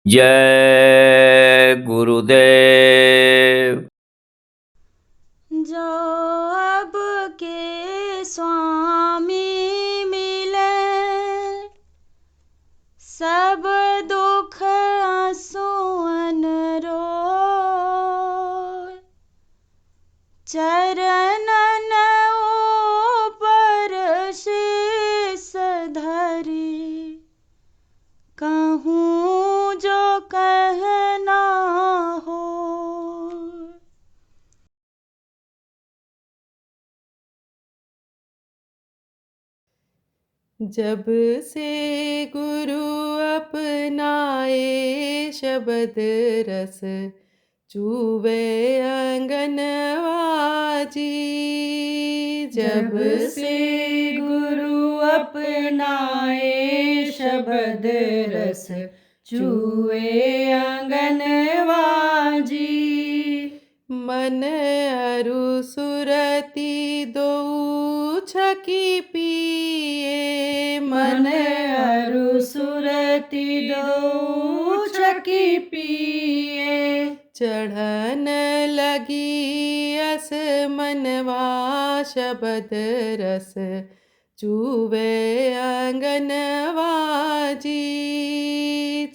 जय गुरुदेव। जो अब के स्वामी मिले, सब दुख आंसुअन रोए। चरणन ऊपर शीस धरी, कहूँ जो कहना हो। जब से गुरु अपनाए, शब्द रस चूवे अंगनवाजी। जब से गुरु अपनाए, शब्द रस चूवे अंगनवाजी। मन अरु सुरति दो छकी पिए, मन अरु सुरति दो छकी पिए। चढ़न लगी अस मनवा, शब्द रस चूवे अंगनवाजी।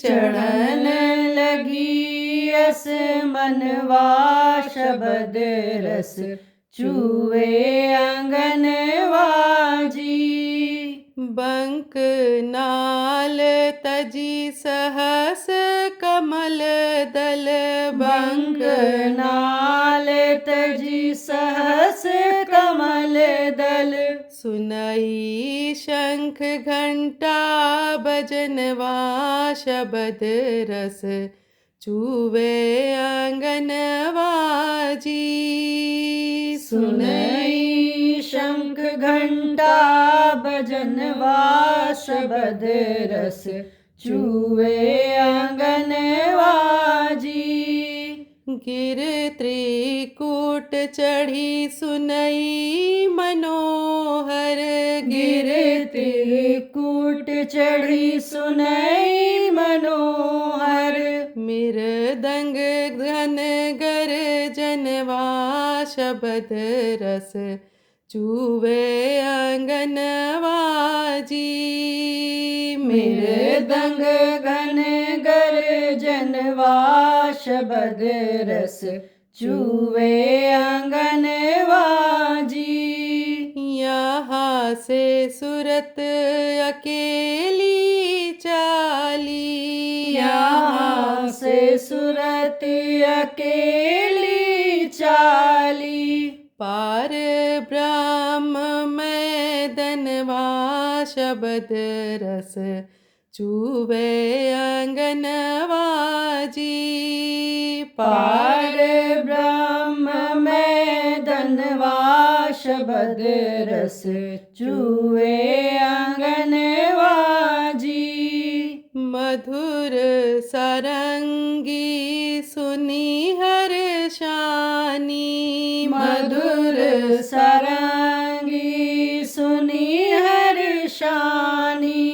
चढ़न लगी अस मनवा, शब्द रस चूवे अंगनवाजी। बंक नाल तजी सहस कमल दल, बंक नाल तजी सहस कमल दल। सुनई शंख घंटा बजनवा, शब्द रस चूवे अंगनवाजी। सुनई शंख घंटा बजनवा, शब्द रस चूवे अंगनवाजी। गिर त्रिकूट चढ़ी सुनई मनोहर, गिर त्रिकूट चढ़ी सुनई मनोहर। मृदंग घन गर्जनवा, शब्द रस चूवे अंगनवाजी। मृदंग घन गर्जनवा, शब्द रस चूवे अंगनवाजी। यहाँ से सुरत अकेली चाली, यहाँ से सुरत अकेली चाली। पार ब्रह्म मैदनवा, शब्द रस चूवे अंगनवाजी। पार ब्रह्म मैदनवा, शब्द रस चूवे अंगनवाजी। मधुर सारंगी सुनी हर शानी, मधुर सारंगी सुनी हर शानी।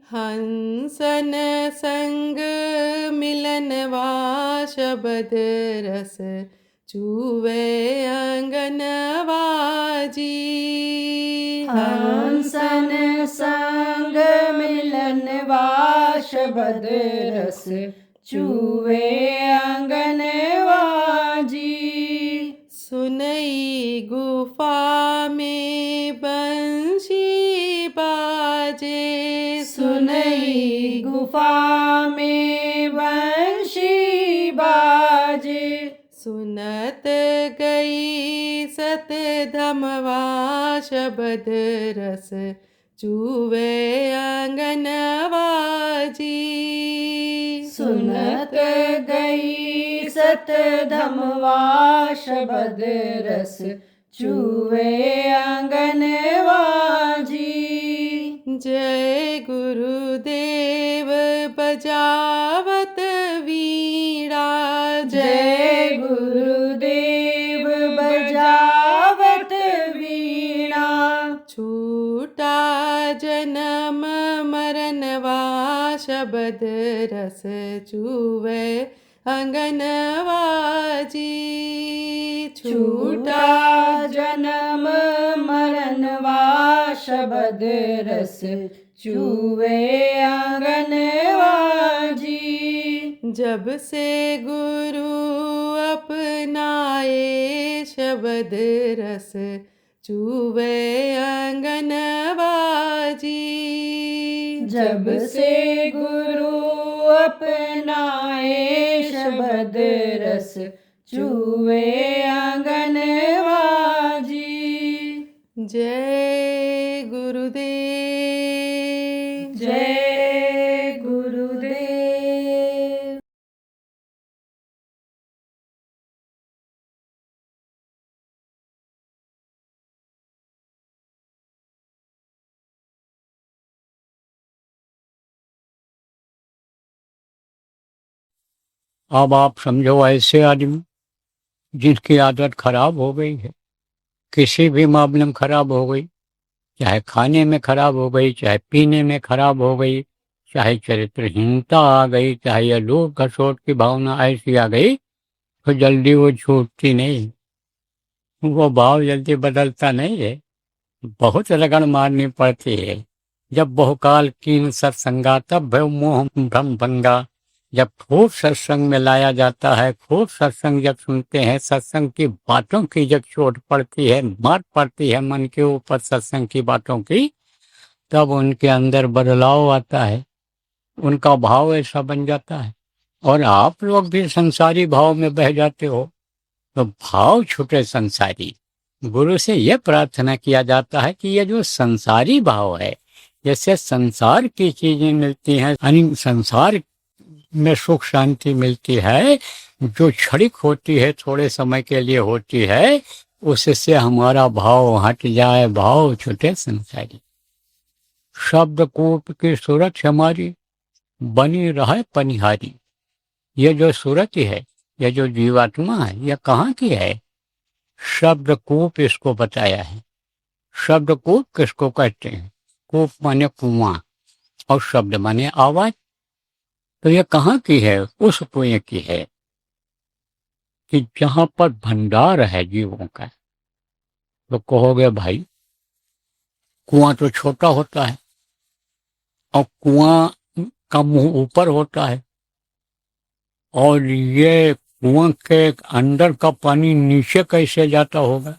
हंसन संग मिलनवा, शब्द रस चूवे अंगनवाजी। हंसन संग मिलनवा, शब्द रस चूवे अंगनवाजी। सुनई गुफा में बंशी बाजे, सुनई गुफा में बंशी बाजे। सुनत गई सत धमवा, शब्द रस चूवे अंगनवाजी। सुनत गई सत धमवा, शब्द रस चूवे अंगनवाजी। जय गुरुदेव बजावत वीणा, जय गुरुदेव बजावत वीणा। छूटा जन्म मरनवा शब्द रस चूवे अंगनवा जी। छूटा जन्म मरनवा शब्द रस चूवे आंगनवा जी। जब से गुरु अपनाए शब्द रस चूवे अंगनवा जी। जब से गुरु अपनाए शब्द रस चूवे आंगनवा जी। जय गुरुदेव। जय गुरुदेव। अब आप समझो ऐसे आदमी जिसकी आदत खराब हो गई है, किसी भी मामले में खराब हो गई, चाहे खाने में खराब हो गई, चाहे पीने में खराब हो गई, चाहे चरित्रहीनता आ गई, चाहे ये लोभ घसोट की भावना ऐसी आ गई, तो जल्दी वो छूटती नहीं, वो भाव जल्दी बदलता नहीं है, बहुत रगड़ मारनी पड़ती है। जब बहुकाल कीन सत्संगा तब भय मोह भ्रम भंगा। जब खूब सत्संग में लाया जाता है, खूब सत्संग जब सुनते हैं, सत्संग की बातों की जब चोट पड़ती है, मार पड़ती है मन के ऊपर सत्संग की बातों की, तब उनके अंदर बदलाव आता है, उनका भाव ऐसा बन जाता है। और आप लोग भी संसारी भाव में बह जाते हो, तो भाव छूटे संसारी। गुरु से यह प्रार्थना किया जाता है कि यह जो संसारी भाव है, जैसे संसार की चीजें मिलती हैं, यानी संसार में सुख शांति मिलती है, जो क्षणिक होती है, थोड़े समय के लिए होती है, उससे हमारा भाव हट जाए, भाव छूटे संसारी। शब्दकूप की सूरत हमारी बनी रहे पनिहारी। ये जो सूरत है, ये जो जीवात्मा है, यह कहाँ की है? शब्दकूप इसको बताया है। शब्दकूप किसको कहते हैं? कूप माने कुआं और शब्द माने आवाज। तो यह कहाँ की है? उस कुएं की है कि जहां पर भंडार है जीवों का। तो कहोगे भाई कुआं तो छोटा होता है और कुआं का मुंह ऊपर होता है, और ये कुआं के अंदर का पानी नीचे कैसे जाता होगा?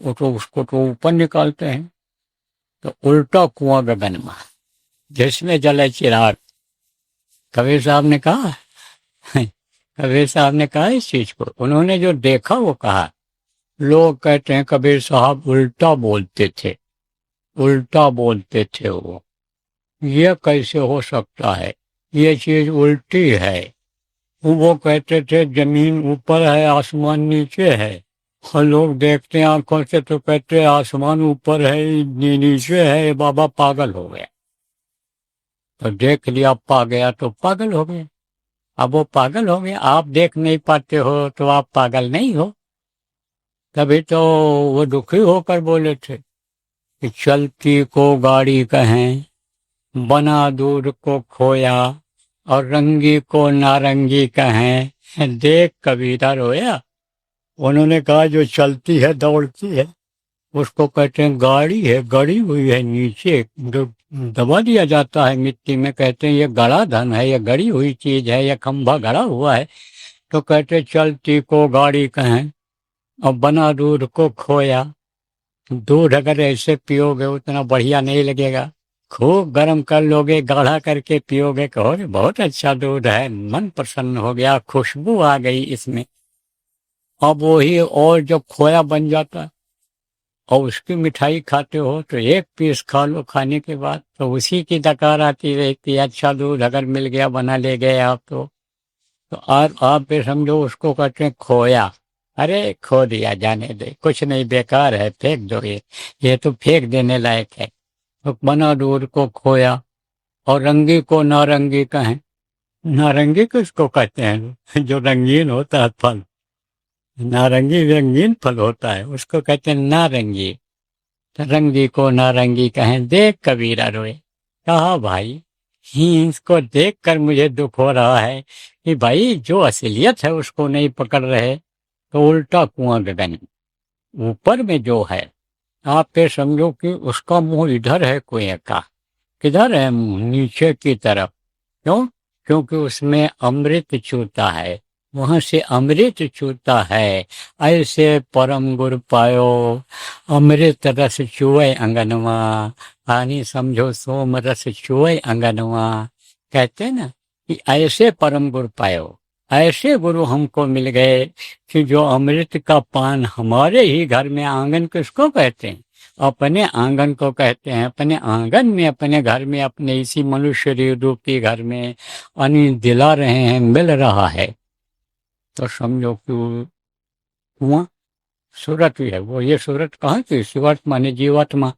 वो तो उसको तो ऊपर निकालते हैं। तो उल्टा कुआं गगनमा, जिसमें जले चिराग। कबीर साहब ने कहा कबीर साहब ने कहा इस चीज को, उन्होंने जो देखा वो कहा। लोग कहते हैं कबीर साहब उल्टा बोलते थे, उल्टा बोलते थे। वो ये कैसे हो सकता है? ये चीज उल्टी है। वो कहते थे जमीन ऊपर है, आसमान नीचे है, और लोग देखते हैं आंखों से तो कहते हैं आसमान ऊपर है, नीचे है, बाबा पागल हो गया। तो देख लिया पा गया तो पागल हो गया। अब वो पागल हो गया, आप देख नहीं पाते हो तो आप पागल नहीं हो। तभी तो वो दुखी होकर बोले थे कि चलती को गाड़ी कहें, बना दूध को खोया, और रंगी को नारंगी कहें, देख कबीरा रोया। उन्होंने कहा जो चलती है दौड़ती है उसको कहते हैं गाड़ी है, गड़ी हुई है नीचे, जो दबा दिया जाता है मिट्टी में, कहते हैं ये गड़ा धन है, ये गड़ी हुई चीज है, ये खंभा गड़ा हुआ है। तो कहते चलती को गाड़ी कहें और बना दूध को खोया। दूध अगर ऐसे पियोगे उतना बढ़िया नहीं लगेगा, खूब गर्म कर लोगे, गाढ़ा करके पियोगे, कहोगे बहुत अच्छा दूध है, मन प्रसन्न हो गया, खुशबू आ गई इसमें। अब वही और जब खोया बन जाता है और उसकी मिठाई खाते हो तो एक पीस खा लो, खाने के बाद तो उसी की दकार आती रहती है। अच्छा दूध अगर मिल गया, बना ले गए आप तो आप पे समझो उसको कहते हैं खोया। अरे खो दिया, जाने दे, कुछ नहीं, बेकार है, फेंक दो, ये तो फेंक देने लायक है। तो बना दूध को खोया, और रंगी को नारंगी कहें। नारंगी किसको कहते हैं? जो रंगीन होता है फल, नारंगी रंगीन फल होता है, उसको कहते हैं नारंगी। तो रंगी को नारंगी कहें देख कबीरा रोए। कहा भाई ही इसको देख कर मुझे दुख हो रहा है कि भाई जो असलियत है उसको नहीं पकड़ रहे, तो उल्टा कुआं गगन ऊपर में जो है आप ये समझो कि उसका मुंह इधर है कुएं का, किधर है मुंह, नीचे की तरफ। क्यों? क्योंकि उसमें अमृत चूता है, वहां से अमृत चूता है। ऐसे परम गुर पायो अमृत रस चुए अंगनवा, पानी समझो सोम रस चुए अंगनवा। कहते हैं ना कि ऐसे परम गुरु पायो, ऐसे गुरु हमको मिल गए कि जो अमृत का पान हमारे ही घर में, आंगन किसको कहते हैं? अपने आंगन को कहते हैं। अपने आंगन में, अपने घर में, अपने इसी मनुष्य रूपी घर में अन्न दिला रहे हैं, मिल रहा है। तो समझो कि कुआं सूरत ही है वो। ये सूरत कहाँ की? शिवात्मा माने जीवात्मा।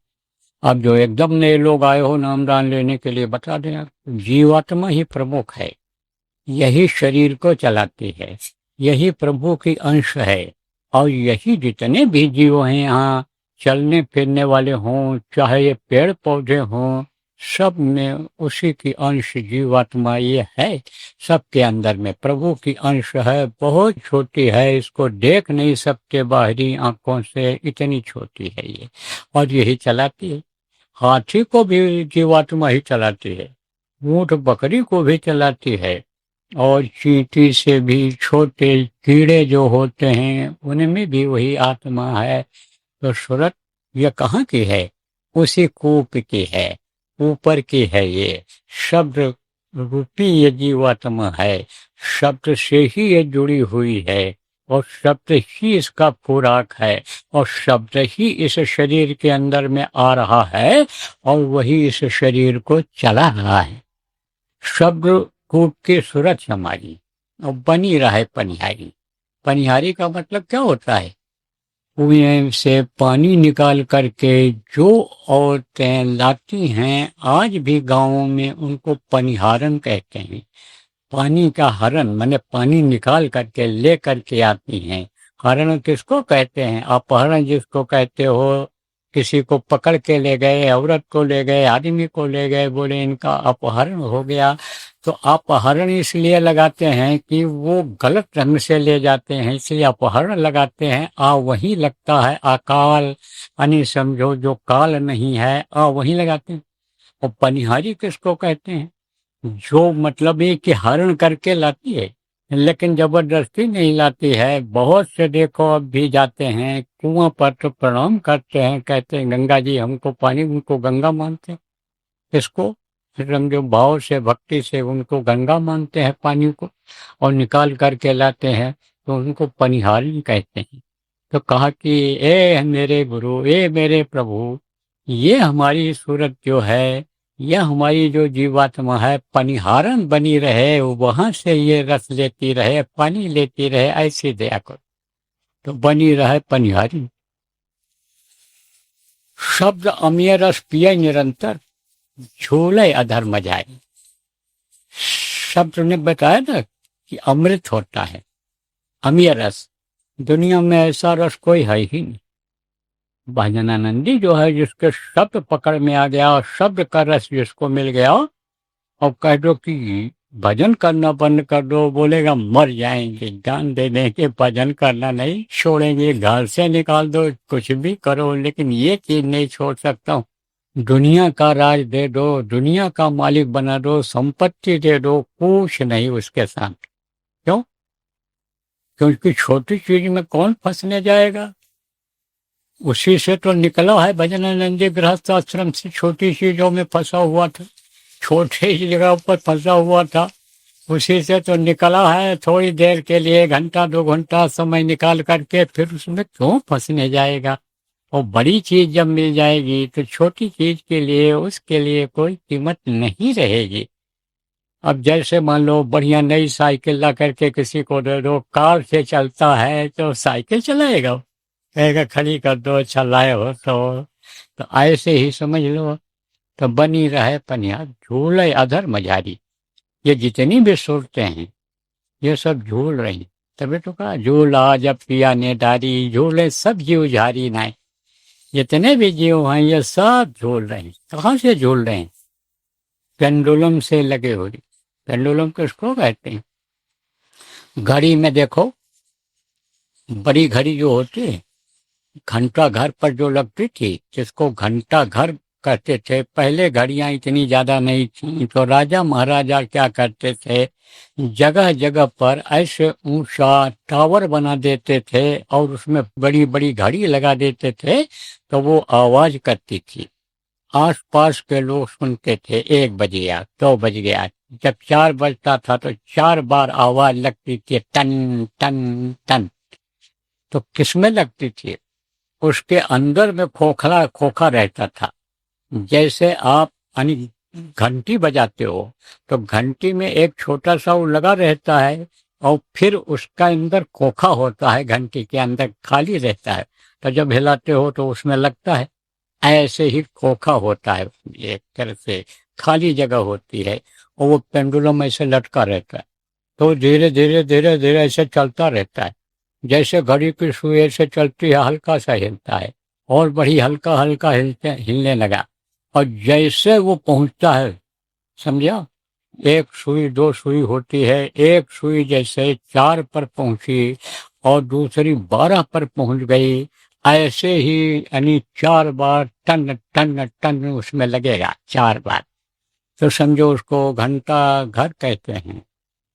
अब जो एकदम नए लोग आए हो नामदान लेने के लिए बता दें, जीवात्मा ही प्रमुख है, यही शरीर को चलाती है, यही प्रभु की अंश है। और यही जितने भी जीव हैं यहाँ चलने फिरने वाले हों, चाहे ये पेड़ पौधे हों, सब में उसी की अंश जीवात्मा ये है। सबके अंदर में प्रभु की अंश है, बहुत छोटी है, इसको देख नहीं सकते बाहरी आंखों से, इतनी छोटी है ये, और यही चलाती है। हाथी को भी जीवात्मा ही चलाती है, ऊंट बकरी को भी चलाती है, और चींटी से भी छोटे कीड़े जो होते हैं उनमें भी वही आत्मा है। तो सूरत ये कहाँ की है? उसी कूप की है, ऊपर की है। ये शब्द रूपी ये जीवात्मा है, शब्द से ही ये जुड़ी हुई है, और शब्द ही इसका खुराक है, और शब्द ही इस शरीर के अंदर में आ रहा है, और वही इस शरीर को चला रहा है। शब्द कूप की सूरत हमारी, और बनी रहे पनिहारी। पनिहारी का मतलब क्या होता है? कुएं से पानी निकाल करके जो औरतें लाती हैं, आज भी गांवों में उनको पनिहारन कहते हैं। पानी का हरण माने पानी निकाल करके ले करके आती हैं। हरण किसको कहते हैं? अपहरण जिसको कहते हो। किसी को पकड़ के ले गए, औरत को ले गए, आदमी को ले गए, बोले इनका अपहरण हो गया। तो अपहरण इसलिए लगाते हैं कि वो गलत ढंग से ले जाते हैं, इसलिए अपहरण लगाते हैं। आ वही लगता है अकाल, यानी समझो जो काल नहीं है, आ वही लगाते हैं। और पनिहारी किसको कहते हैं? जो मतलब ये कि हरण करके लाती है, लेकिन जबरदस्ती नहीं लाती है। बहुत से देखो अब भी जाते हैं कुआं पर तो प्रणाम करते हैं, कहते हैं गंगा जी हमको पानी, उनको गंगा मानते हैं। इसको समझो भाव से, भक्ति से उनको गंगा मानते हैं पानी को, और निकाल करके लाते हैं, तो उनको पनिहारी कहते हैं। तो कहा कि ए मेरे गुरु, ए मेरे प्रभु, ये हमारी सूरत जो है, यह हमारी जो जीवात्मा है, पनिहारन बनी रहे, वहां से ये रस लेती रहे, पानी लेती रहे, ऐसी दया करो। तो बनी रहे पनिहारी। शब्द अमीय रस पिए निरंतर, झूले अधर्म जाए। शब्द ने बताया ना कि अमृत होता है, अमीय रस। दुनिया में ऐसा रस कोई है ही नहीं। भजनानंदी जो है, जिसके शब्द पकड़ में आ गया और शब्द का रस जिसको मिल गया, और कह दो कि भजन करना बंद कर दो, बोलेगा मर जाएंगे। जान दे देंगे, भजन करना नहीं छोड़ेंगे, घर से निकाल दो, कुछ भी करो, लेकिन ये चीज नहीं छोड़ सकता हूँ। दुनिया का राज दे दो, दुनिया का मालिक बना दो, संपत्ति दे दो, कुछ नहीं उसके साथ। क्यों? क्योंकि छोटी चीज में कौन फंसने जाएगा? उसी से तो निकला है भजनानंदी गृहस्थ आश्रम से, छोटी चीजों में फंसा हुआ था, छोटे जगह पर फंसा हुआ था, उसी से तो निकला है। थोड़ी देर के लिए, घंटा 2 घंटा समय निकाल करके, फिर उसमें क्यों फंसने जाएगा? और बड़ी चीज जब मिल जाएगी तो छोटी चीज के लिए, उसके लिए कोई कीमत नहीं रहेगी। अब जैसे मान लो बढ़िया नई साइकिल ला करके किसी को दे दो, कार से चलता है तो साइकिल चलाएगा, कहेगा खड़ी कर दो, अच्छा लाए हो तो ऐसे ही समझ लो। तो बनी रहे पनिया, झूले अधर्म जारी। ये जितनी भी सूरतें हैं ये सब झूल रही। तभी तो कहा झूला जब पिया ने डारी, झूले सब जीव झारी नाय। जितने भी जीव हैं ये सब झूल रहे हैं। कहाँ से झूल रहे हैं? पेंडुलम से लगे हुए। पेंडुलम किसको कहते हैं? घड़ी में देखो, बड़ी घड़ी जो होती है, घंटा घर पर जो लगती थी, जिसको घंटा घर कहते थे। पहले घड़ियां इतनी ज्यादा नहीं थी, तो राजा महाराजा क्या करते थे, जगह जगह पर ऐसे ऊंचा टावर बना देते थे और उसमें बड़ी बड़ी घड़ी लगा देते थे, तो वो आवाज करती थी। आस पास के लोग सुनते थे, 1 बज गया, 2 बज गया। जब 4 बजता था तो 4 बार आवाज लगती थी, टन टन टन। तो किसमें लगती थी? उसके अंदर में खोखला खोखा रहता था। जैसे आप यानी घंटी बजाते हो, तो घंटी में एक छोटा सा वो लगा रहता है और फिर उसका अंदर खोखा होता है, घंटी के अंदर खाली रहता है, तो जब हिलाते हो तो उसमें लगता है। ऐसे ही खोखा होता है, एक तरह से खाली जगह होती है, और वो पेंडुलम ऐसे लटका रहता है। तो धीरे धीरे धीरे धीरे ऐसे चलता रहता है, जैसे घड़ी की सुई ऐसे चलती है, हल्का सा हिलता है और बड़ी हल्का हल्का हिलने लगा। और जैसे वो पहुंचता है, समझा, 1 सुई 2 सुई होती है, एक सुई जैसे 4 पर पहुंची और दूसरी 12 पर पहुंच गई, ऐसे ही यानी 4 बार टन टन टन उसमें लगेगा, 4 बार। तो समझो उसको घंटा घर कहते हैं,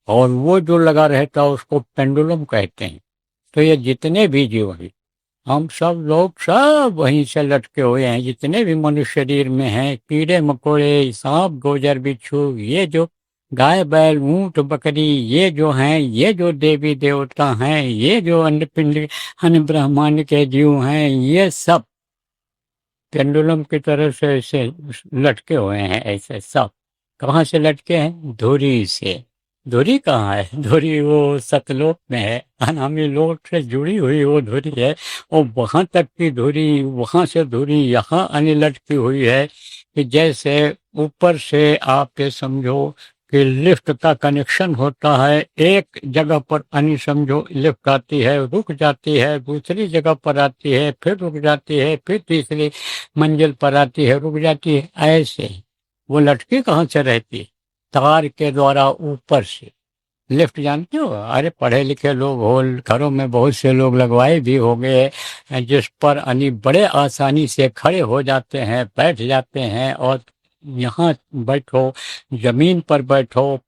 और वो जो लगा रहता है उसको पेंडुलम कहते हैं। तो ये जितने भी जीव हैं, हम सब लोग सब वहीं से लटके हुए हैं। जितने भी मनुष्य शरीर में हैं, कीड़े मकोड़े, सांप गोजर बिच्छू, ये जो गाय बैल ऊंट बकरी, ये जो हैं, ये जो देवी देवता हैं, ये जो अन्य पिंड अन्य ब्रह्मांड के जीव हैं, ये सब पेंडुलम की तरह से ऐसे लटके हुए हैं। ऐसे सब कहाँ से लटके हैं? धुरी से। धुरी कहाँ है? धुरी वो सतलोक में है, अनामी लोक से जुड़ी हुई वो धुरी है। और वहां तक की धुरी, वहां से धुरी यहाँ आने लटकी हुई है कि जैसे ऊपर से आप ये समझो कि लिफ्ट का कनेक्शन होता है। एक जगह पर आनी समझो लिफ्ट आती है, रुक जाती है, दूसरी जगह पर आती है, फिर रुक जाती है, फिर तीसरी मंजिल पर आती है, रुक जाती है। ऐसे वो लटकी कहाँ से रहती है? तार के द्वारा ऊपर से। लिफ्ट जानते हो? अरे पढ़े लिखे लोग हो, घरों में बहुत से लोग लगवाए भी हो गए, जिस पर यानी बड़े आसानी से खड़े हो जाते हैं, बैठ जाते हैं, और यहाँ बैठो, जमीन पर बैठो,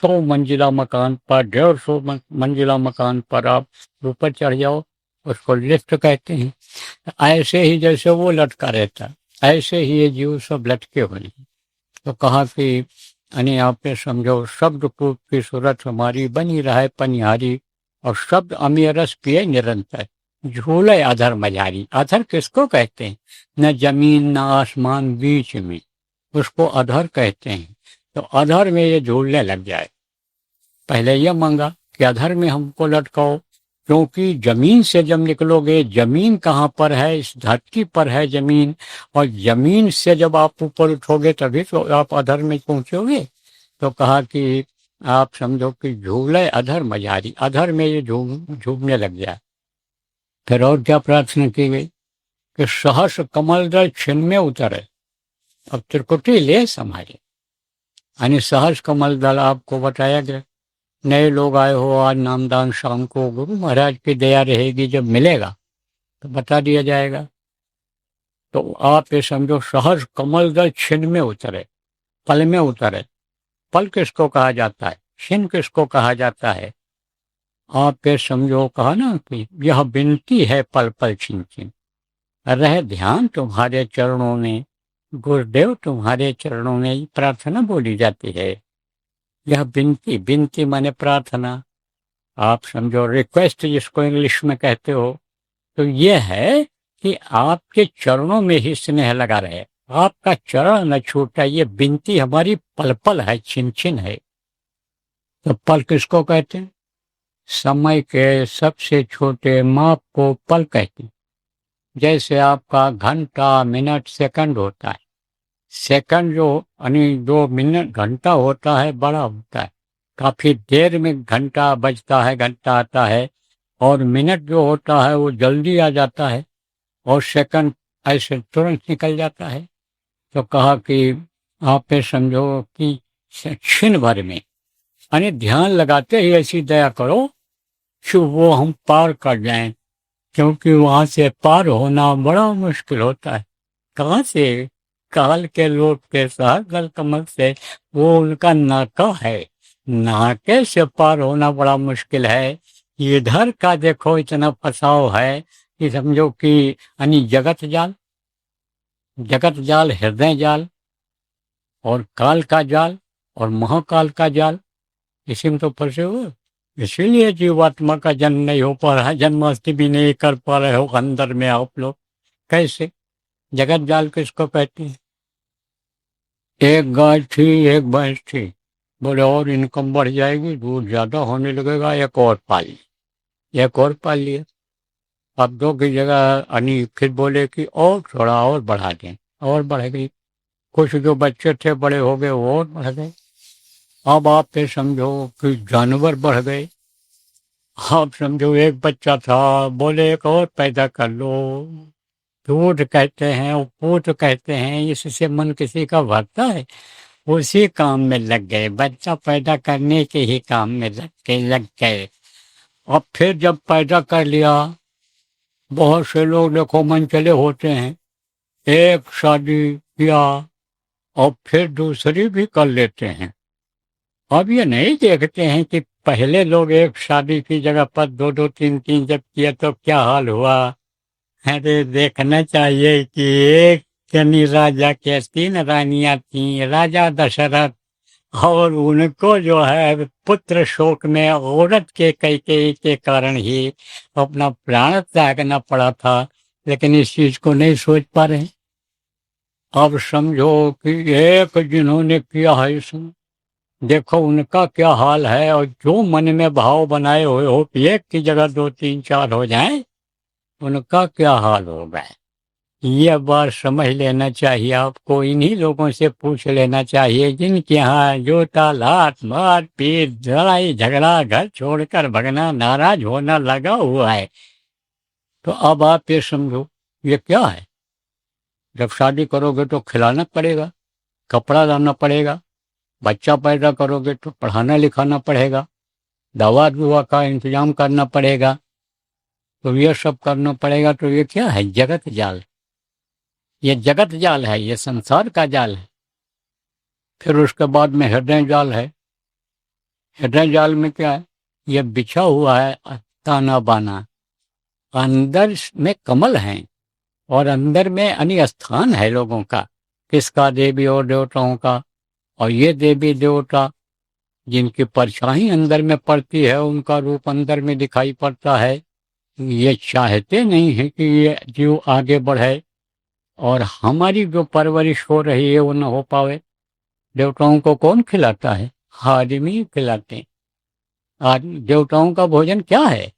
100 मंजिला मकान पर, 150 मंजिला मकान पर आप ऊपर चढ़ जाओ, उसको लिफ्ट कहते हैं। ऐसे ही जैसे वो लटका रहता है, ऐसे ही ये जीव सब लटके हुए हैं। तो कहा कि यानी आप ये समझो, शब्द रूप की सूरत हमारी बनी रहे पनिहारी, और शब्द अमीय रस पिए निरंतर, झूले अधर मजारी। अधर किसको कहते हैं? न जमीन न आसमान बीच में, उसको अधर कहते हैं। तो अधर में ये झूलने लग जाए। पहले ये मांगा कि अधर में हमको लटकाओ, क्योंकि जमीन से जब निकलोगे, जमीन कहाँ पर है? इस धरती पर है जमीन, और जमीन से जब आप ऊपर उठोगे तभी तो आप अधर में पहुंचोगे। तो कहा कि आप समझो कि झूले अधर मजारी, अधर में ये झूमने लग जाए। फिर और क्या प्रार्थना की गई कि सहस कमल दल छिन्न में उतरे, अब त्रिकुटी ले संभाले। यानी सहस कमल दल आपको बताया गया। नए लोग आए हो आज नामदान शाम को, गुरु महाराज की दया रहेगी, जब मिलेगा तो बता दिया जाएगा। तो आप ये समझो, सहज कमल दल छिन्न में उतरे, पल में उतरे। पल किसको कहा जाता है? छिन्न किसको कहा जाता है? आप ये समझो, कहा ना कि यह विनती है पल पल छिन छिन, रह ध्यान तुम्हारे चरणों में, गुरुदेव तुम्हारे चरणों में, प्रार्थना बोली जाती है। यह विनती, विनती माने प्रार्थना, आप समझो रिक्वेस्ट जिसको इंग्लिश में कहते हो। तो यह है कि आपके चरणों में ही स्नेह लगा रहे, आपका चरण न छूटे, ये विनती हमारी पल पल है, छिन छिन है। तो पल किसको कहते हैं? समय के सबसे छोटे माप को पल कहते हैं। जैसे आपका घंटा मिनट सेकंड होता है, सेकंड जो यानी 2 मिनट, घंटा होता है बड़ा होता है, काफी देर में घंटा बजता है, घंटा आता है। और मिनट जो होता है वो जल्दी आ जाता है, और सेकंड ऐसे तुरंत निकल जाता है। तो कहा कि आप ये समझो कि क्षण भर में यानी ध्यान लगाते ही ऐसी दया करो कि वो हम पार कर जाएं, क्योंकि वहां से पार होना बड़ा मुश्किल होता है। कहाँ से? काल के लोट के साथ गल कमल से, वो उनका नाका है, नाके से पार होना बड़ा मुश्किल है। इधर का देखो इतना फसाव है कि समझो कि यानी जगत जाल, जगत जाल, हृदय जाल और काल का जाल और महाकाल का जाल, इसी में तो फंसे हुए। इसीलिए जीवात्मा का जन्म नहीं हो पा रहा, जन्माष्टमी नहीं कर पा रहे हो अंदर में आप लोग। कैसे? जगत जाल किसको कहते हैं? एक गाय थी, एक भैंस थी, बोले और इनकम बढ़ जाएगी, दूध ज्यादा होने लगेगा, एक और पाल ली, एक और पाल लिया। अब दो की जगह अनी फिर बोले कि और थोड़ा और बढ़ा दें, और बढ़ गई। कुछ जो बच्चे थे बड़े हो गए, वो और बढ़ गए। अब आप ये समझो कि जानवर बढ़ गए। आप समझो एक बच्चा था, बोले एक और पैदा कर लो, दूध कहते हैं और पूत कहते हैं, इससे मन किसी का भरता है? उसी काम में लग गए, बच्चा पैदा करने के ही काम में लग गए। अब फिर जब पैदा कर लिया, बहुत से लोग देखो मन चले होते हैं, एक शादी किया और फिर दूसरी भी कर लेते हैं। अब ये नहीं देखते हैं कि पहले लोग एक शादी की जगह पर दो दो तीन तीन जब किया तो क्या हाल हुआ। अरे देखना चाहिए कि एक जनी राजा के 3 रानियां थीं, राजा दशरथ, और उनको जो है पुत्र शोक में औरत के कैकेयी के कारण ही अपना प्राण त्यागना पड़ा था, लेकिन इस चीज को नहीं सोच पा रहे। अब समझो कि एक जिन्होंने किया है इसमें, देखो उनका क्या हाल है, और जो मन में भाव बनाए हुए हो कि एक की जगह 2 3 4 हो जाए, उनका क्या हाल होगा। ये बात समझ लेना चाहिए आपको। इन्हीं लोगों से पूछ लेना चाहिए जिनके यहाँ जोता लात मार पीट लड़ाई झगड़ा घर छोड़कर भगना नाराज होना लगा हुआ है। तो अब आप ये समझो ये क्या है। जब शादी करोगे तो खिलाना पड़ेगा, कपड़ा लाना पड़ेगा, बच्चा पैदा करोगे तो पढ़ाना लिखाना पड़ेगा, दवा दुआ का इंतजाम करना पड़ेगा, तो ये सब करना पड़ेगा। तो ये क्या है? जगत जाल। ये जगत जाल है, ये संसार का जाल है। फिर उसके बाद में हृदय जाल है। हृदय जाल में क्या है? ये बिछा हुआ है ताना बाना, अंदर में कमल है और अंदर में अन्य स्थान है लोगों का, किसका? देवी और देवताओं का। और ये देवी देवता जिनकी परछाई अंदर में पड़ती है, उनका रूप अंदर में दिखाई पड़ता है। ये चाहते नहीं है कि ये जीव आगे बढ़े और हमारी जो परवरिश हो रही है वो न हो पावे। देवताओं को कौन खिलाता है? आदमी खिलाते हैं। देवताओं का भोजन क्या है?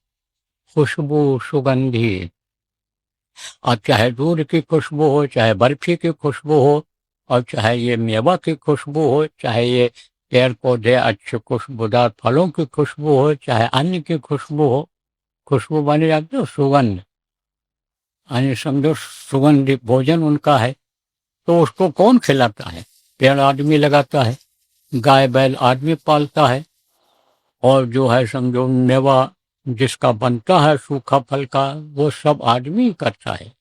खुशबू, सुगंधी। अब चाहे दूध की खुशबू हो, चाहे बर्फी की खुशबू हो, और चाहे ये मेवा की खुशबू हो, चाहे ये पेड़ पौधे अच्छे खुशबूदार फलों की खुशबू हो, चाहे अन्न की खुशबू हो। खुशबू बन जाती है सुगंध, यानी समझो सुगंधित भोजन उनका है। तो उसको कौन खिलाता है? पेड़ आदमी लगाता है, गाय बैल आदमी पालता है, और जो है समझो मेवा जिसका बनता है सूखा फल का, वो सब आदमी करता है।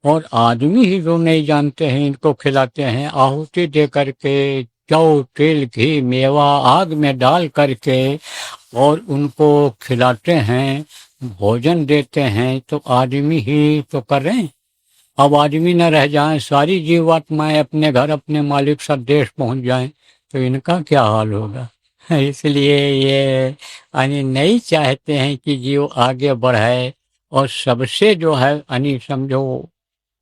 और आदमी ही जो नहीं जानते हैं इनको खिलाते हैं, आहुति दे करके, जौ तेल घी मेवा आग में डाल करके और उनको खिलाते हैं, भोजन देते हैं। तो आदमी ही तो कर रहे हैं। अब आदमी न रह जाएं, सारी जीवात्माएं अपने घर अपने मालिक स्वदेश पहुंच जाएं, तो इनका क्या हाल होगा। इसलिए ये यानी नहीं चाहते हैं कि जीव आगे बढ़े, और सबसे जो है यानी समझो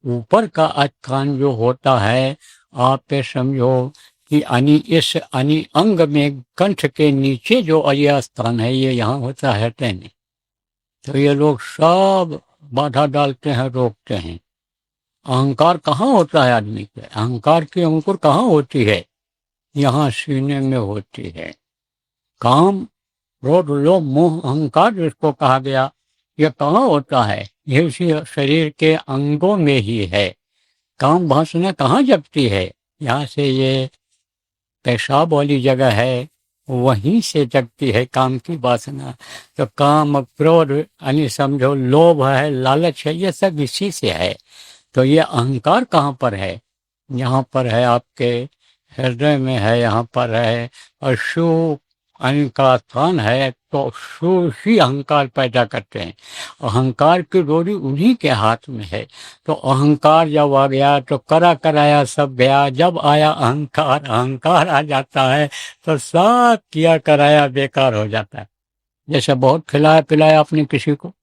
ऊपर का अधिकार जो होता है, आप ये समझो कि यानी इस यानी अंग में कंठ के नीचे जो ये स्थान है, ये यहाँ होता है नहीं। तो ये लोग सब बाधा डालते हैं, रोकते हैं। अहंकार कहाँ होता है आदमी के? अहंकार की अंकुर कहाँ होती है? यहाँ सीने में होती है। काम, क्रोध, लोभ, मोह, अहंकार जिसको कहा गया, ये कहाँ होता है? ये उसी शरीर के अंगों में ही है। काम वासना कहाँ जगती है? यहाँ से ये पेशाब वाली जगह है, वहीं से जगती है काम की वासना। तो काम, क्रोध, यानी समझो लोभ है, लालच है, ये सब इसी से है। तो ये अहंकार कहाँ पर है? यहाँ पर है, आपके हृदय में है, यहाँ पर है। और शु अहंकार स्थान है, तो शु ही अहंकार पैदा करते हैं। अहंकार की डोरी उन्हीं के हाथ में है। तो अहंकार जब आ गया तो करा कराया सब गया। जब आया अहंकार, अहंकार आ जाता है तो सब किया कराया बेकार हो जाता है। जैसे बहुत खिलाया पिलाया आपने किसी को,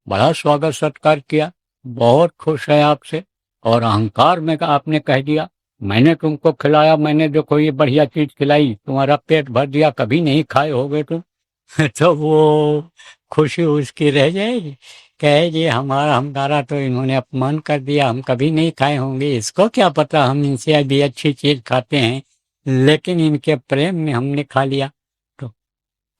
बड़ा स्वागत सत्कार किया, बहुत खुश है आपसे, और अहंकार में आपने कह दिया मैंने तुमको खिलाया, मैंने देखो ये बढ़िया चीज खिलाई, तुम्हारा पेट भर दिया, कभी नहीं खाए होगे तुम। तो वो खुशी उसकी रह जाएगी, कहेगी हमारा तो इन्होंने अपमान कर दिया, हम कभी नहीं खाए होंगे, इसको क्या पता हम इनसे अभी अच्छी चीज खाते हैं, लेकिन इनके प्रेम में हमने खा लिया। तो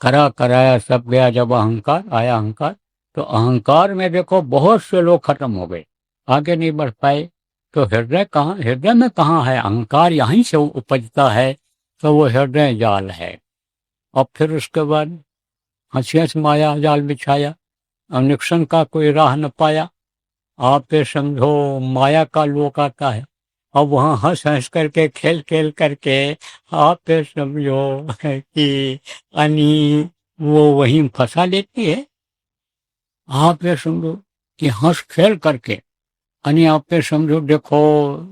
करा कराया सब गया। जब अहंकार आया, अहंकार, तो अहंकार में देखो बहुत से लोग खत्म हो गए, आगे नहीं बढ़ पाए। तो हृदय कहाँ, हृदय में कहाँ है अहंकार? यहीं से उपजता है, तो वो हृदय जाल है। और फिर उसके बाद हंसिया से माया जाल बिछाया, अनिक्शन का कोई राह न पाया। आप ये समझो माया का लोक आता है, अब वहाँ हंस हंस करके, खेल खेल करके, आप ये समझो कि अनि वो वहीं फंसा लेती है। आप ये समझो कि हंस खेल करके अनि आप ये समझो देखो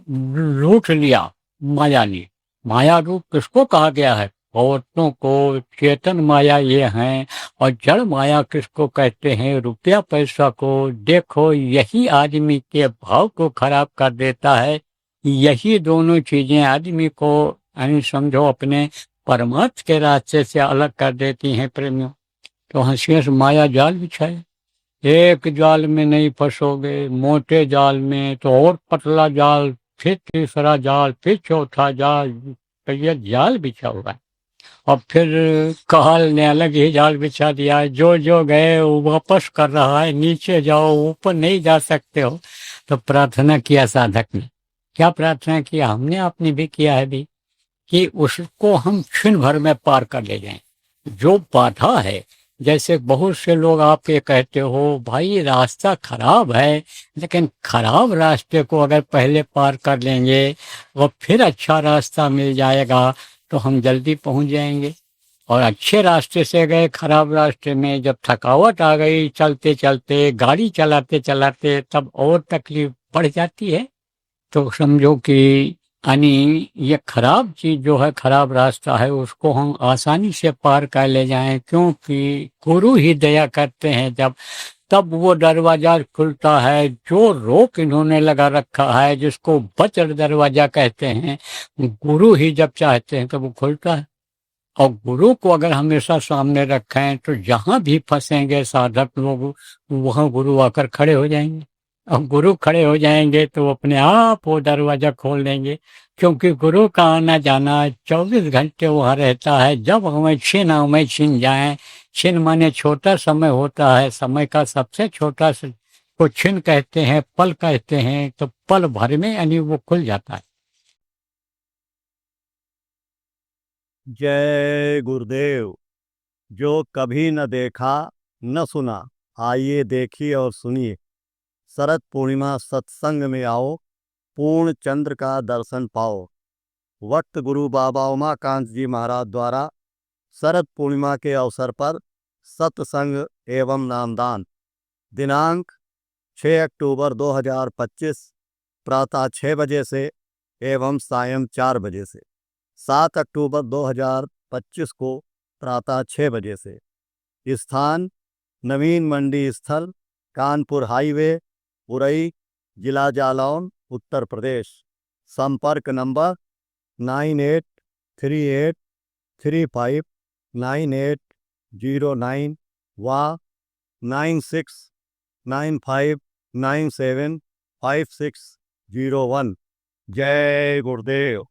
लूट लिया माया ने। माया रूप किसको कहा गया है? औरतों को। चेतन माया ये हैं, और जड़ माया किसको कहते हैं? रुपया पैसा को। देखो यही आदमी के भाव को खराब कर देता है। यही दोनों चीजें आदमी को यानी समझो अपने परमार्थ के रास्ते से अलग कर देती हैं प्रेमियों। तो हंसिया से माया जाल बिछाए, एक जाल में नहीं फंसोगे, मोटे जाल में तो और पतला जाल, फिर तीसरा जाल, फिर चौथा जाल, तो ये जाल बिछा हुआ है। और फिर काल ने अलग ही जाल बिछा दिया है, जो जो गए वो वापस कर रहा है, नीचे जाओ, ऊपर नहीं जा सकते हो। तो प्रार्थना किया साधक ने, क्या प्रार्थना किया? हमने आपने भी किया है भी, कि उसको हम क्षण भर में पार कर ले जाएं। जो बाधा है, जैसे बहुत से लोग आप ये कहते हो भाई रास्ता खराब है, लेकिन खराब रास्ते को अगर पहले पार कर लेंगे और फिर अच्छा रास्ता मिल जाएगा तो हम जल्दी पहुंच जाएंगे। और अच्छे रास्ते से गए, खराब रास्ते में जब थकावट आ गई चलते चलते, गाड़ी चलाते चलाते, तब और तकलीफ बढ़ जाती है। तो समझो कि यानी ये खराब चीज जो है, खराब रास्ता है, उसको हम आसानी से पार कर ले जाएं, क्योंकि गुरु ही दया करते हैं जब, तब वो दरवाजा खुलता है। जो रोक इन्होंने लगा रखा है, जिसको वज्र दरवाजा कहते हैं, गुरु ही जब चाहते हैं तो वो खुलता है। और गुरु को अगर हमेशा सामने रखें तो जहां भी फंसेंगे साधक लोग, वहां गुरु आकर खड़े हो जाएंगे। और गुरु खड़े हो जाएंगे तो अपने आप वो दरवाजा खोल देंगे, क्योंकि गुरु का आना जाना 24 घंटे वहाँ रहता है। जब हमें छिन जाए, छिन माने छोटा समय होता है, समय का सबसे छोटा को छिन कहते हैं, पल कहते हैं, तो पल भर में यानी वो खुल जाता है। जय गुरुदेव। जो कभी न देखा न सुना, आइए देखिए और सुनिए। शरद पूर्णिमा सत्संग में आओ, पूर्ण चंद्र का दर्शन पाओ। वक्त गुरु बाबा उमाकांत जी महाराज द्वारा शरद पूर्णिमा के अवसर पर सत्संग एवं नामदान। दिनांक 6 अक्टूबर 2025 प्रातः 6 बजे से एवं सायं 4 बजे से। 7 अक्टूबर 2025 को प्रातः 6 बजे से। स्थान नवीन मंडी स्थल, कानपुर हाईवे, उरई, जिला जालौन, उत्तर प्रदेश। संपर्क नंबर 9838359809 व 9695975601। जय गुरुदेव।